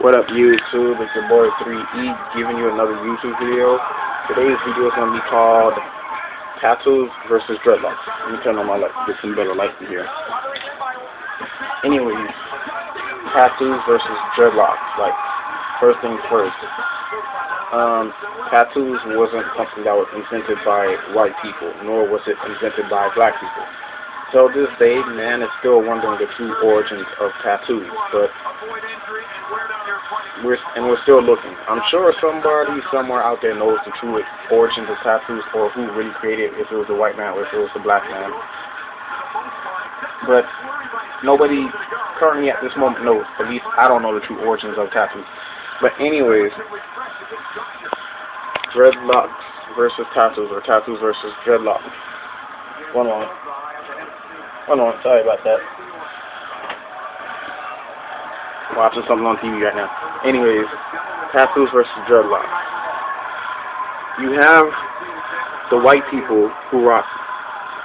What up, YouTube? It's your boy 3E giving you another YouTube video. Today's video is going to be called Tattoos versus Dreadlocks. Let me turn on my light to get some better light in here. Anyways, tattoos versus dreadlocks. Like, first things first. Tattoos wasn't something that was invented by white people, nor was it invented by black people. Till this day, man is still wondering the true origins of tattoos, but we're still looking. I'm sure somebody somewhere out there knows the true origins of tattoos, or who really created it, if it was a white man or if it was a black man. But nobody currently at this moment knows. At least I don't know the true origins of tattoos. But anyways, dreadlocks versus tattoos, or tattoos versus dreadlocks. Hold on, sorry about that. Watching something on TV right now. Anyways, tattoos versus dreadlocks. You have the white people who rock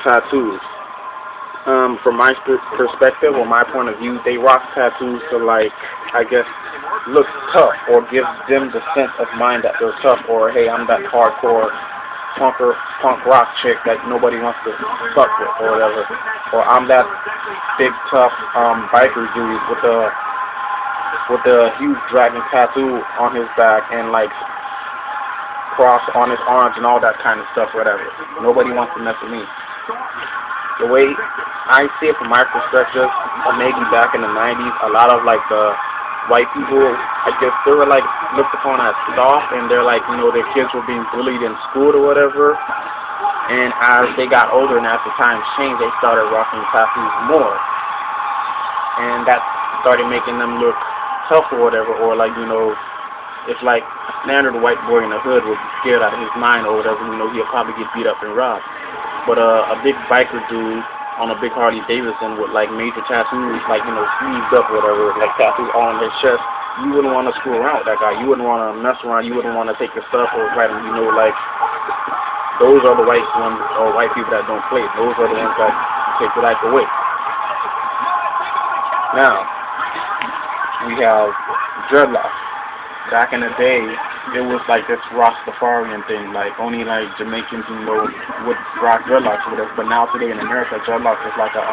tattoos. From my perspective, or my point of view, they rock tattoos to, like, I guess, look tough, or give them the sense of mind that they're tough, or hey, I'm that hardcore punk rock chick that nobody wants to fuck with, or whatever, or I'm that big tough biker dude with a huge dragon tattoo on his back and like cross on his arms and all that kind of stuff, whatever. Nobody wants to mess with me. The way I see it from my perspective, maybe back in the 90s, a lot of like the white people, I guess they were like looked upon as soft, and they're like, you know, their kids were being bullied in school or whatever. And as they got older and as the times changed, they started rocking tattoos more, and that started making them look tough or whatever. Or like, you know, if like a standard white boy in the hood would be scared out of his mind or whatever, you know, he'll probably get beat up and robbed. But a big biker dude on a big Harley Davidson with like major tattoos, like, you know, sleeved up or whatever, like tattoos all on his chest, you wouldn't want to screw around with that guy. You wouldn't want to mess around. You wouldn't want to take his stuff or write him. You know, like, those are the white ones, or white people that don't play. Those are the ones that take your life away. Now, we have dreadlocks. Back in the day, it was like this Rastafarian thing, like only like Jamaicans, you know, would rock dreadlocks or whatever. But now today in America, dreadlocks is like a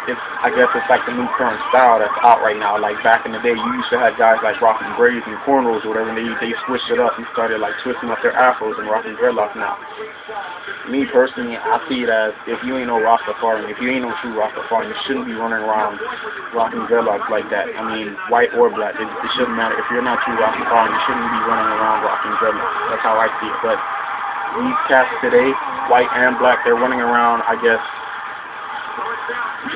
it's I guess it's like the new current style that's out right now. Like back in the day, you used to have guys like rocking braids and cornrows or whatever, and they switched it up and started like twisting up their afros and rocking dreadlocks now. Me personally, I see it as, if you ain't no Rastafarian, if you ain't no true Rastafarian, you shouldn't be running around rocking dreadlocks like that. I mean, white or black, it shouldn't matter. If you're not true Rastafarian, you shouldn't be running around rocking dreadlocks. That's how I see it. But these cats today, white and black, they're running around, I guess,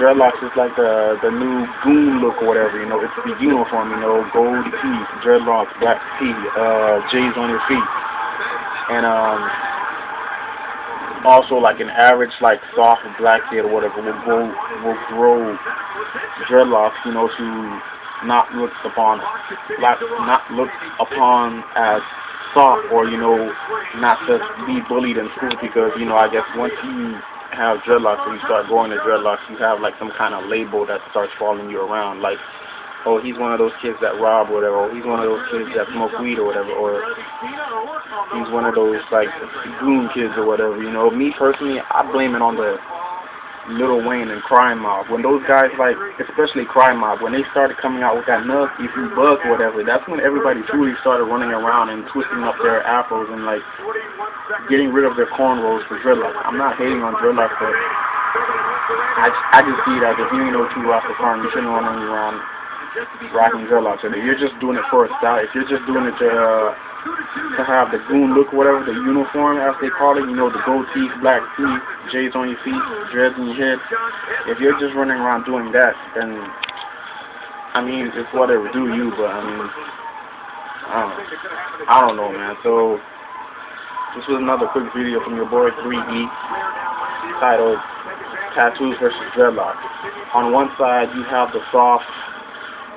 dreadlocks is like the new goon look or whatever, you know. It's the uniform, you know, gold teeth, dreadlocks, black teeth, J's on your feet. And also like an average like soft black kid or whatever will grow dreadlocks, you know, to not looked upon as soft, or, you know, not to be bullied in school, because, you know, I guess once you have dreadlocks, or you start going to dreadlocks, you have like some kind of label that starts following you around, like, oh, he's one of those kids that rob or whatever, or he's one of those kids that smoke weed or whatever, or he's one of those like goon kids or whatever, you know. Me personally, I blame it on the Lil Wayne and Crime Mob. When those guys, like, especially Crime Mob, when they started coming out with that Nug, if you bug or whatever, that's when everybody truly started running around and twisting up their afros and like getting rid of their cornrows for dreadlocks. I'm not hating on dreadlocks, but I just see that if you ain't no true Rastafarian, you shouldn't run around rocking dreadlocks. And if you're just doing it for a style, if you're just doing it to have the goon look, whatever, the uniform as they call it, you know, the gold teeth, black teeth, J's on your feet, dreads in your head, if you're just running around doing that, then, I mean, it's whatever, do you, but, I mean, I don't know, man. So this was another quick video from your boy 3E, titled Tattoos versus Dreadlocks. On one side, you have the soft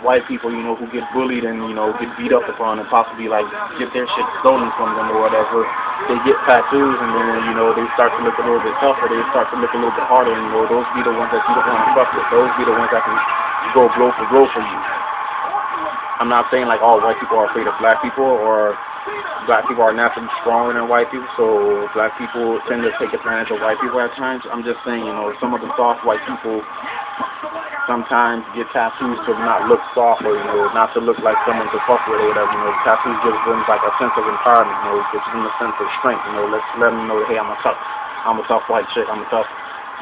white people, you know, who get bullied and, you know, get beat up upon and possibly, like, get their shit stolen from them or whatever. They get tattoos, and then, you know, they start to look a little bit tougher. They start to look a little bit harder, and, you know, those be the ones that you don't want to fuck with. Those be the ones that can go blow for you. I'm not saying like all white people are afraid of black people, or black people are naturally stronger than white people, so black people tend to take advantage of white people at times. I'm just saying, you know, some of the soft white people sometimes get tattoos to not look soft, or, you know, not to look like someone to fuck with or whatever. You know, tattoos gives them like a sense of empowerment, you know, gives them a sense of strength. You know, let's let them know, hey, I'm a tough white chick, I'm a tough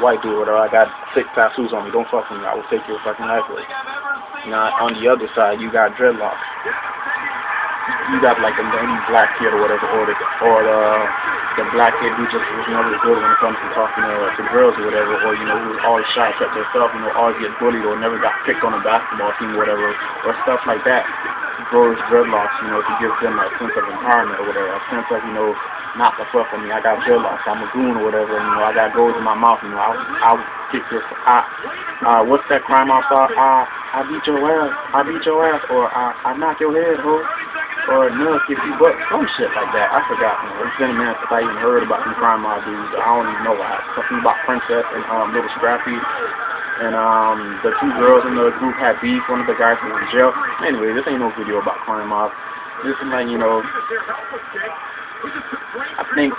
white dude, whatever. I got 6 tattoos on me. Don't fuck with me. I will take your fucking life away. Now, on the other side, you got dreadlocks. You got like any black kid or whatever, or the black kid who just was never good when it comes to talking to girls or whatever, or, you know, who's always shy, kept herself, you know, always get bullied or never got picked on a basketball team or whatever, or stuff like that. Grows dreadlocks, you know, to give them that sense of empowerment or whatever, a sense of, you know, not to fuck with me. I got dreadlocks. I'm a goon or whatever. And, you know, I got gold in my mouth. You know, I'll kick your. What's that crime I saw? I beat your ass. I beat your ass, or I knock your head, ho. Or no, if you butt, some shit like that. I forgot. You know, it's been a minute since I even heard about some crime mob dudes. I don't even know why. Something about Princess and Little Scrappy. And the 2 girls in the group had beef. One of the guys was in jail. Anyway, this ain't no video about crime mob. This is like, you know, I think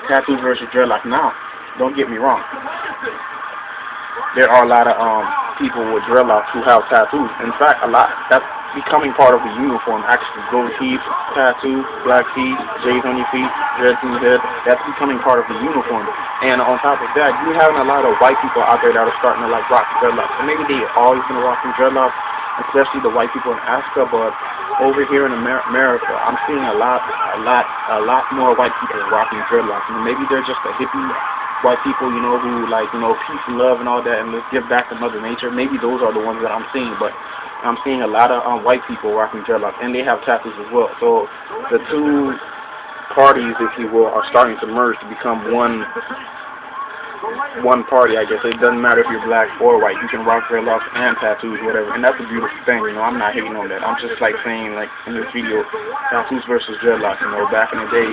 tattoos versus dreadlocks. Now, don't get me wrong. There are a lot of people with dreadlocks who have tattoos. In fact, a lot. That's becoming part of the uniform. Actually, gold teeth, tattoo, black teeth, J's on your feet, dreads in your head. That's becoming part of the uniform. And on top of that, you having a lot of white people out there that are starting to like rock dreadlocks. And maybe they always been rocking dreadlocks, especially the white people in Africa. But over here in America, I'm seeing a lot more white people rocking dreadlocks. And maybe they're just a hippie white people, you know, who like, you know, peace and love and all that, and let's give back to Mother Nature. Maybe those are the ones that I'm seeing, but I'm seeing a lot of white people rocking dreadlocks, and they have tattoos as well. So the 2 parties, if you will, are starting to merge to become one party, I guess. It doesn't matter if you're black or white. You can rock dreadlocks and tattoos, whatever, and that's a beautiful thing. You know, I'm not hating on that. I'm just like saying, like in this video, tattoos versus dreadlocks. You know, back in the day,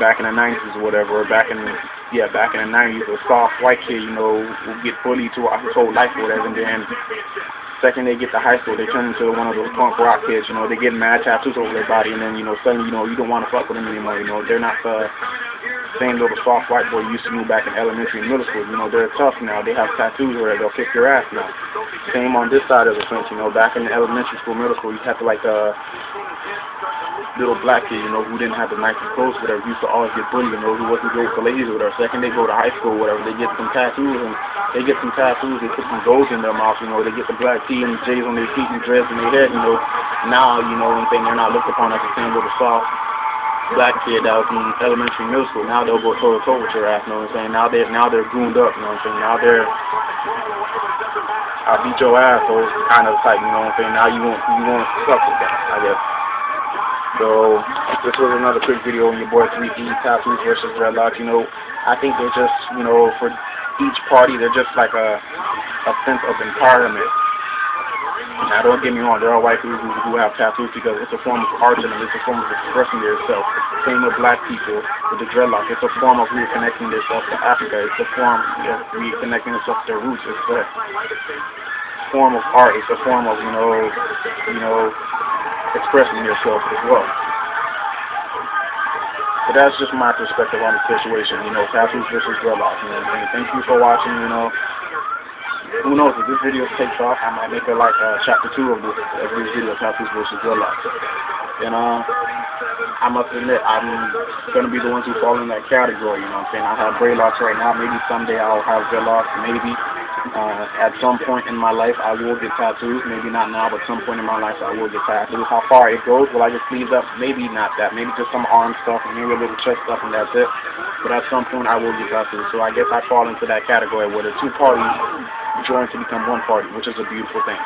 back in the 90s or whatever, or back in the 90s, a soft white kid, you know, would get bullied throughout his whole life or whatever, and then second they get to high school, they turn into one of those punk rock kids, you know, they get mad tattoos over their body, and then, you know, suddenly, you know, you don't want to fuck with them anymore, you know, they're not the same little soft white boy you used to be back in elementary and middle school, you know, they're tough now, they have tattoos where they'll kick your ass now. Same on this side of the fence, you know, back in elementary school, middle school, you had to like little black kid, you know, who didn't have the nicest clothes, whatever, used to always get bullied, you know, who wasn't great for ladies or whatever. Second they go to high school, whatever, they get some tattoos, they put some golds in their mouth, you know, they get the black tee and J's on their feet and dreads in their head, you know. Now, you know, they're not looked upon as the same little soft black kid that was in elementary and middle school. Now they'll go toe to toe with your ass, you know what I'm saying? Now they're groomed up, you know what I'm saying? Now they're I'll beat your ass, so it's kind of type, you know what I'm saying? Now you won't suck with that, I guess. So this was another quick video on your boy 3D, tattoos versus dreadlocks. You know, I think they're just, you know, for each party, they're just like a sense of empowerment. Now, don't get me wrong, there are white people who have tattoos because it's a form of art and it's a form of expressing themselves. Same with black people with the dreadlock. It's a form of reconnecting themselves to Africa. It's a form of reconnecting themselves to their roots. It's a form of art. It's a form of, you know, expressing yourself as well. So that's just my perspective on the situation, you know, tattoos versus dreadlocks. You know, and thank you for watching, you know. Who knows, if this video takes off, I might make it like chapter 2 of this video, tattoos versus dreadlocks. And I must admit, I'm going to be the ones who fall in that category, you know what I'm saying? I have dreadlocks right now. Maybe someday I'll have dreadlocks, maybe. At some point in my life, I will get tattoos. Maybe not now, but some point in my life, I will get tattoos. How far it goes, will I get sleeves up? Maybe not that. Maybe just some arm stuff and maybe a little chest stuff and that's it. But at some point, I will get tattoos. So I guess I fall into that category where the 2 parties join to become 1 party, which is a beautiful thing.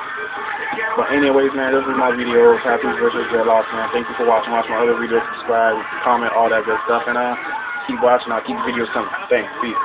But anyways, man, this is my video, tattoos versus dreadlocks, man. Thank you for watching. Watch my other videos, subscribe, comment, all that good stuff. And keep watching. I'll keep the videos coming. Thanks. Peace.